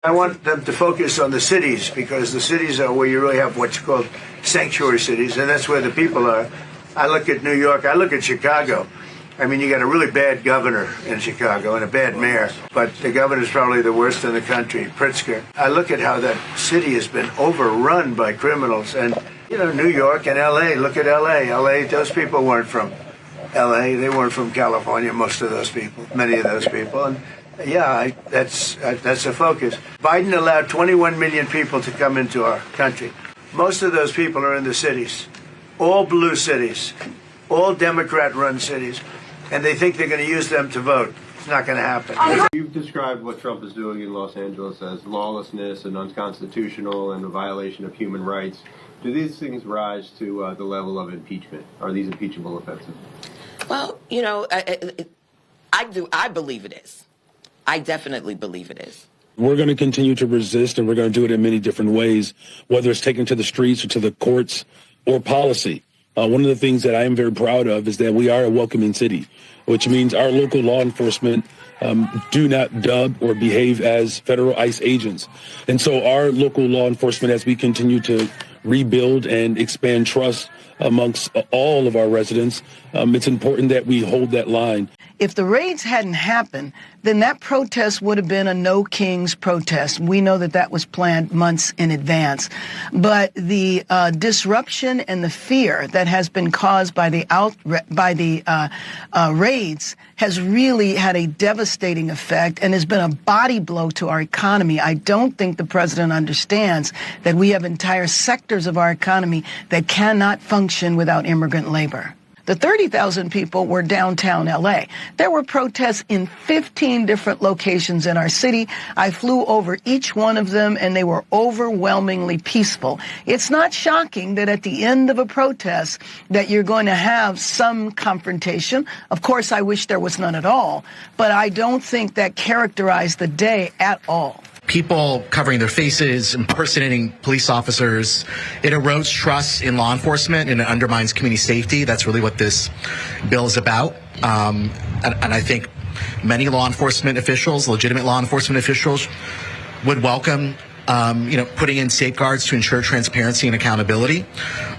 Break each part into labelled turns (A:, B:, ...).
A: I want them to focus on the cities, because the cities are where you really have what's called sanctuary cities, and that's where the people are. I look at New York, I look at Chicago. I mean, you got a really bad governor in Chicago and a bad mayor, but the governor's probably the worst in the country, Pritzker. I look at how that city has been overrun by criminals, and, you know, New York and L.A., look at L.A. L.A., those people weren't from L.A., they weren't from California, most of those people, many of those people, and yeah, that's a focus. Biden allowed 21 million people to come into our country. Most of those people are in the cities, all blue cities, all Democrat-run cities, and they think they're going to use them to vote. It's not going to happen.
B: You've described what Trump is doing in Los Angeles as lawlessness and unconstitutional and a violation of human rights. Do these things rise to the level of impeachment? Are these impeachable offenses?
C: Well, you know, I believe it is. I definitely believe it is.
D: We're going to continue to resist, and we're going to do it in many different ways, whether it's taken to the streets or to the courts or policy. One of the things that I am very proud of is that we are a welcoming city, which means our local law enforcement do not dub or behave as federal ICE agents. And so our local law enforcement, as we continue to rebuild and expand trust amongst all of our residents, it's important that we hold that line.
E: If the raids hadn't happened, then that protest would have been a no kings protest. We know that that was planned months in advance. But the disruption and the fear that has been caused by the raids has really had a devastating effect and has been a body blow to our economy. I don't think the president understands that we have entire sectors of our economy that cannot function without immigrant labor. The 30,000 people were downtown L.A. There were protests in 15 different locations in our city. I flew over each one of them, and they were overwhelmingly peaceful. It's not shocking that at the end of a protest that you're going to have some confrontation. Of course, I wish there was none at all, but I don't think that characterized the day at all.
F: People covering their faces, impersonating police officers, it erodes trust in law enforcement and it undermines community safety. That's really what this bill is about. And I think many law enforcement officials, legitimate law enforcement officials, would welcome putting in safeguards to ensure transparency and accountability.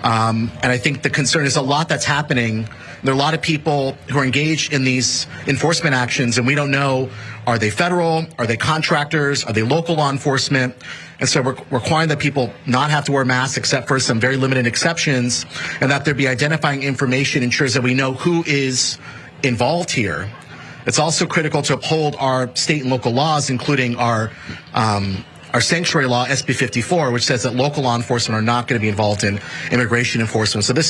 F: And I think the concern is a lot that's happening. There are a lot of people who are engaged in these enforcement actions, and we don't know, are they federal? Are they contractors? Are they local law enforcement? And so we're requiring that people not have to wear masks except for some very limited exceptions, and that there be identifying information ensures that we know who is involved here. It's also critical to uphold our state and local laws, including our sanctuary law, SB 54, which says that local law enforcement are not going to be involved in immigration enforcement. So this